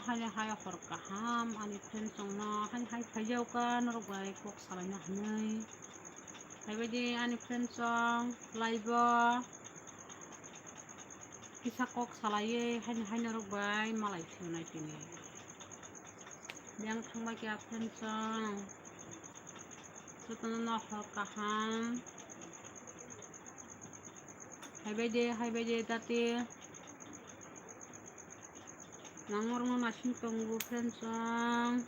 hanya haya horkaham ani friends no hanya hai phajau kan rogai kok salanya hanai hai badi ani friends song live kisah kok salaye hanya rogai malai sunai tini yang thangba kya friends song sutana horkaham hai badi tati nangor mo masin tunggu friends song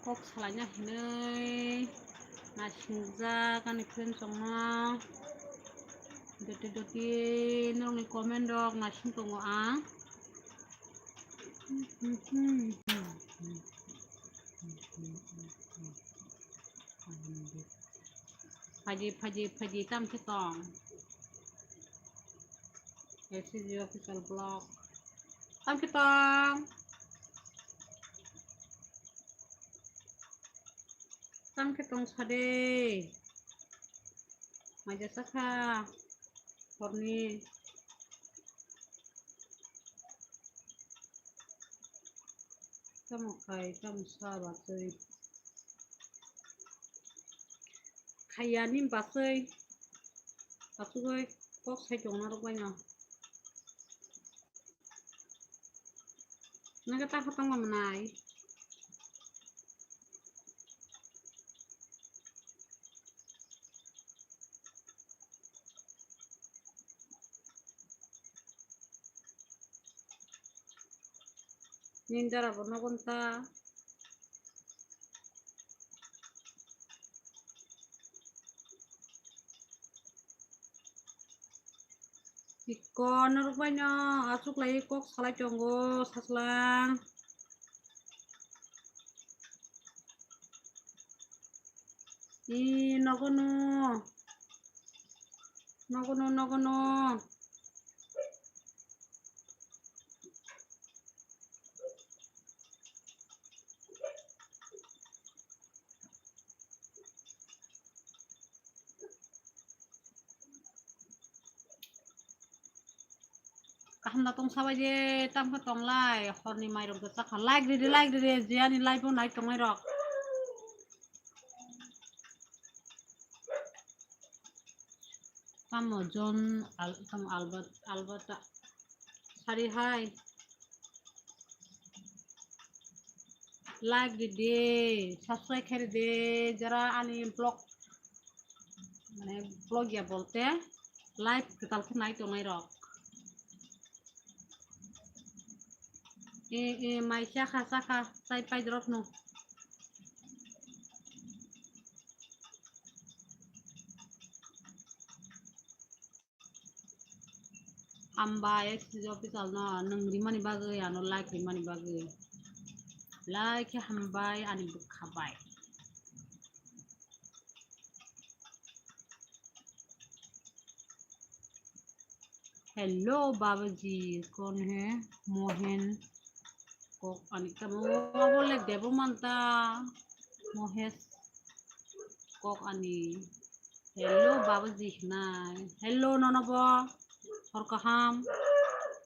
kok salahnya ini nasinja kan friends song doti nong ni komen dok nasin tunggu Pagi tam kitong SCG official blog tam kitong sade maja saka horni kamu kai kamu sahabat kayanin basai basui kok sai jongna rokbanya naga ta khatang mamnai nindara bono konta ikon rupanya asuk lagi kok salah jonggo saslang nogono kaham datong sabai je tam ka tong lai horni mai rok ta kha like de jiani like bon like tong rok tam jon tam albert sari hai like de subscribe कर दे जरा ani blog মানে blog ya bolte live ketal ke naik tong rok mai saka sai pai drop no amba SCG official no nang rimani bagai ano like rimani bagai like hambai ani bukhabai hello Baba ji कौन है मोहन को अनिका बोले देव मानता मोहेश को अनि hello Baba जी ना hello ननब और कहाम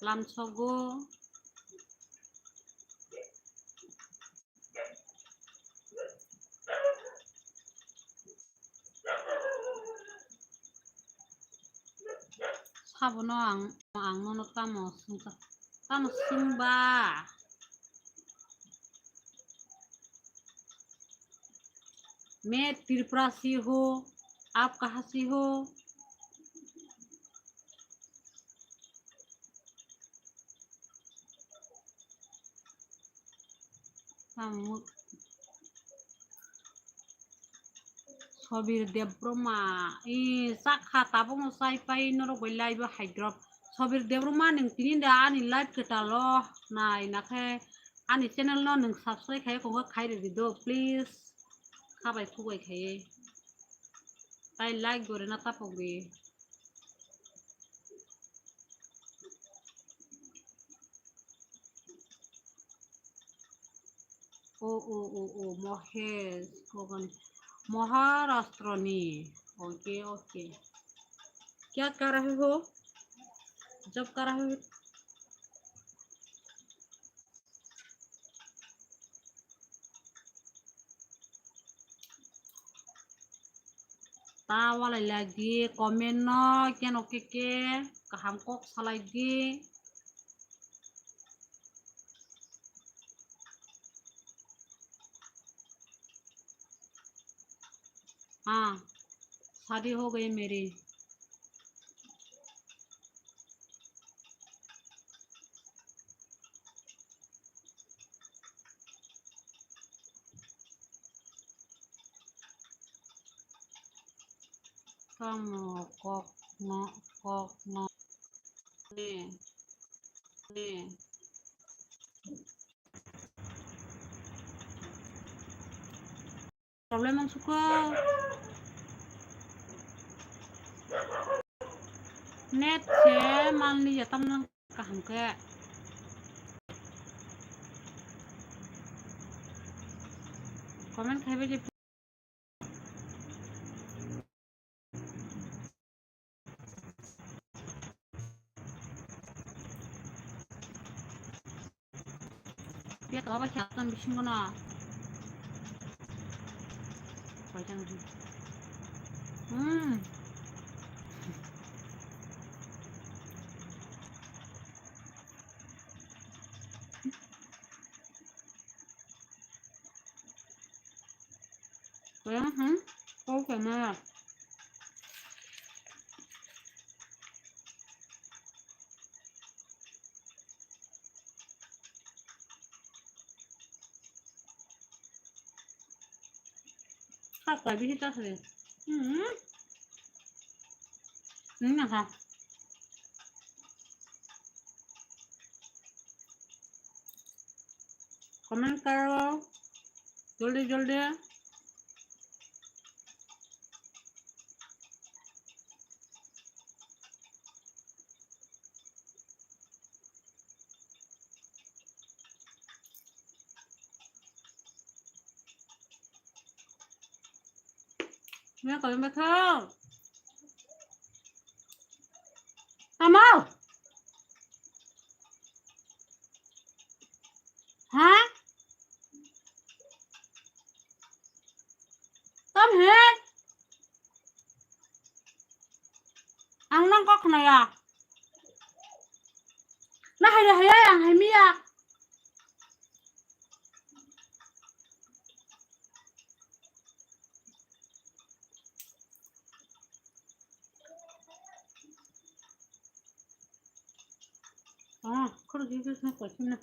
लाम छगो साबनो आं ननो तamo singba मैं त्रिपुरा से हो आप कहाँ से हो सबीर देवब्रमा साखा ताबो साइ पाइ नरो लाइव हाइड्रप सबीर देवब्रमा नोंसिनि दा आनि लाइव केटाल नाय नाखे आनि चेनेल न नों सब्सक्राइब खाय को खाय रे दो प्लीज खाबाय खुबाय खाय ताइ लाइक गोरे ना तापगे ओ महेश कोगन महाराष्ट्रनी ओके क्या कर रहे हो जब करा हुई tawa lagi komen no ken oke ke kaham kok lagi हाँ शादी हो गई मेरी kamu kok nih nih problem yang suka net से मान लीजिए तम कहम के कमेंट खाइबे जे dia tahu apa siapa bising kono panjang oke mah apa bisa tas deh ini apa komen karo joldi Mẹ có em không? Tao mau. Hả? Tôm hết. Ăn nó có cái này à? Nó hay là ăn hay mi à? 그러게 이거 생각고 싶네.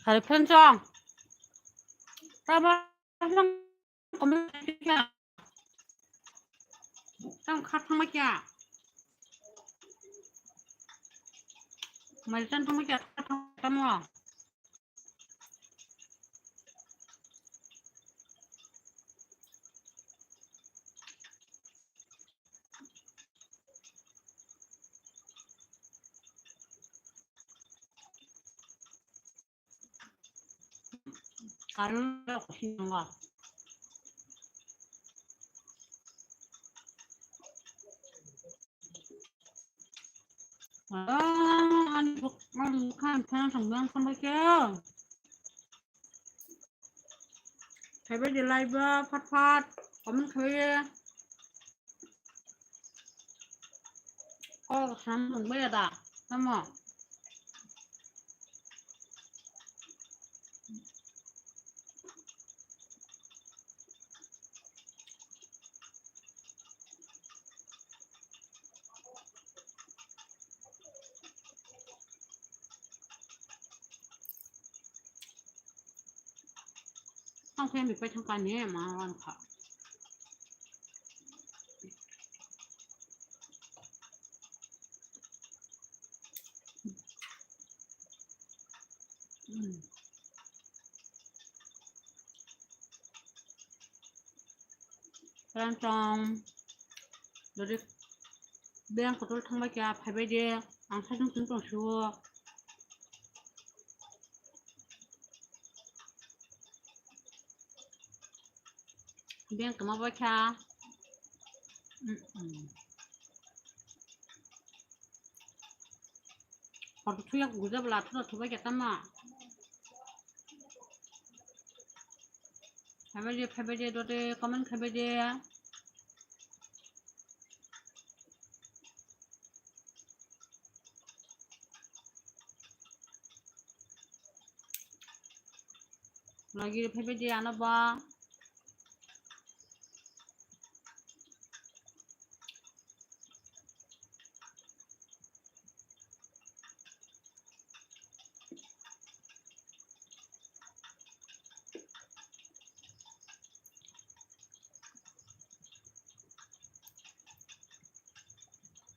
Hari 편정. 따봐 형 comment kia. Tao khát không mấy kia. Mày chân không mấy kia khát không tao mua. Karena aku sih enggak. Anh bukan thằng không mấy kia. Thấy bây giờ live phát comment thấy sáng mùng bây giờ đã xong rồi không thêm bị quay thằng cái này mà ăn khảo Lan trong Rồi bên của tôi thằng bác kia phải bây giờ ăn sai trong trồng xua bên của mà bác kia còn tôiอยากกูจะเวลาทุกบาทตั้มอ่ะphải bây giờ tôi đi comment phải bây giờ lagi phải bây giờ anh ba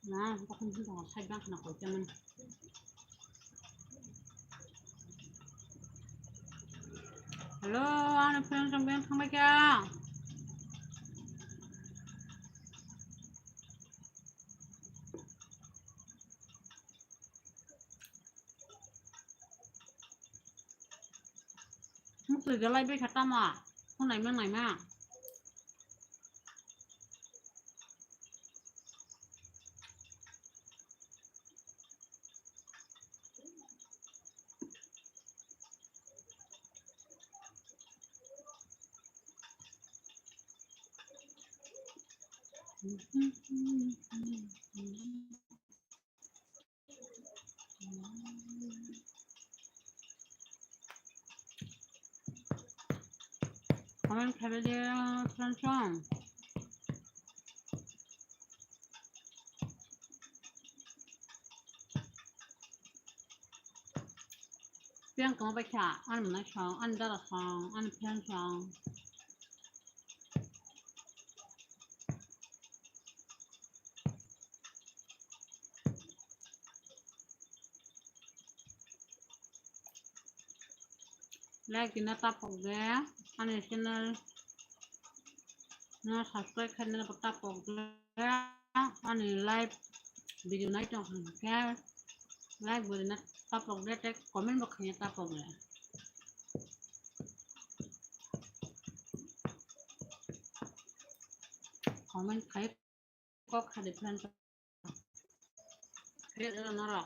nè có không biết là sai bác nào của cho mình hello anh friend trong bên thằng bác kia mức từ cái live biết tâm à hôm nay mà comment phải bây giờ friend trong bên của bác kia anh mình nói xong anh đã là xong anh friend xong like nó tap vào ghé anh channel nó subscribe channel của tap vào ghé anh like video này trong hàng ghé like vừa nó tap vào ghé check comment box này tap vào ghé comment thấy có khai được friend thấy là nó rồi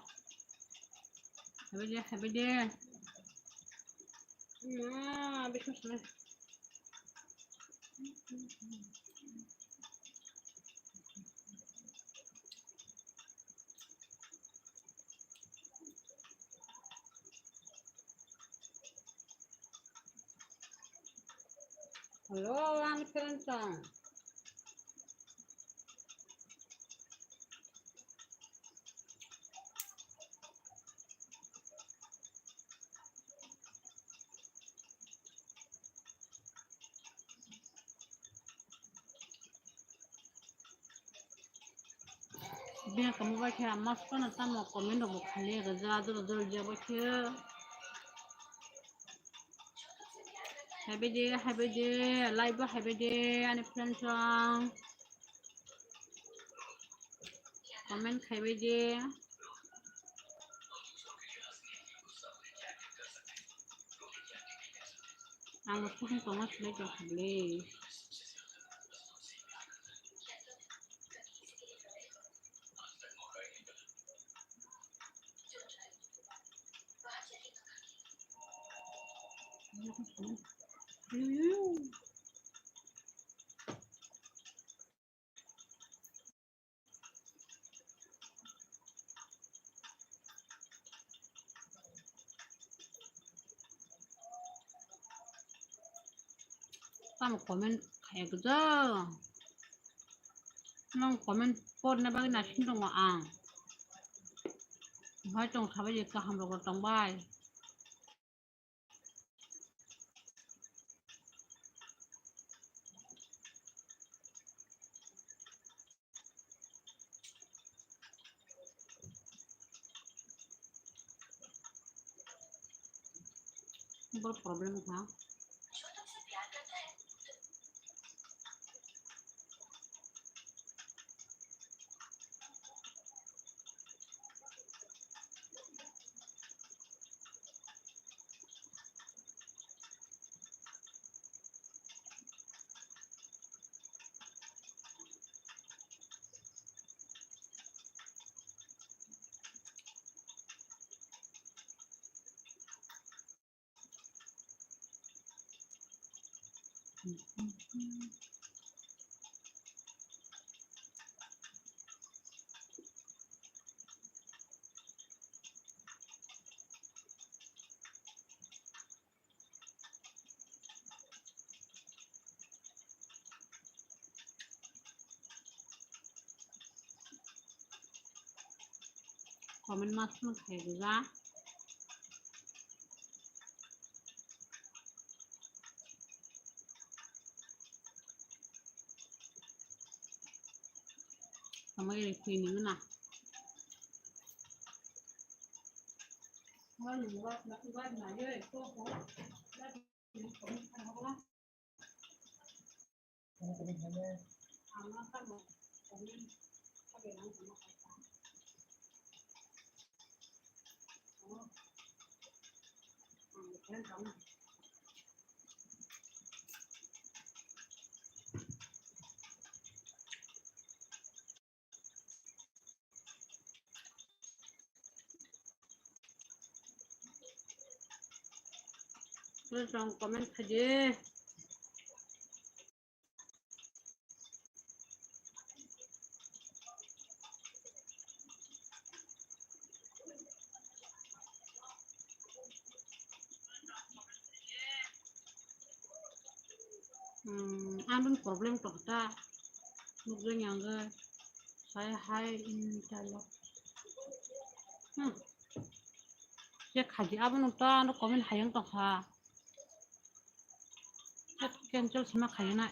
bây giờ biết không hello anh friend xong bên của bác kia mas con là tao một comment được một khai cái ra rồi giờ bác kia hai bây giờ live hai bây giờ anh friend xong comment hai bây giờ anh một không có mất lấy cho khai tao một comment khai cái đó nó comment post này bác nào xin trong à hỏi trong khai bây giờ cả hàng rồi trong bài không có problem hả Comment masuk juga. Sama ini cleaning na. Terus dong komen aja. Anun problem toh ta. Mungkin yang saya hai insyaallah. Ya kaji apa nonton komen hayang toh ha. Cancel sama kayaknya.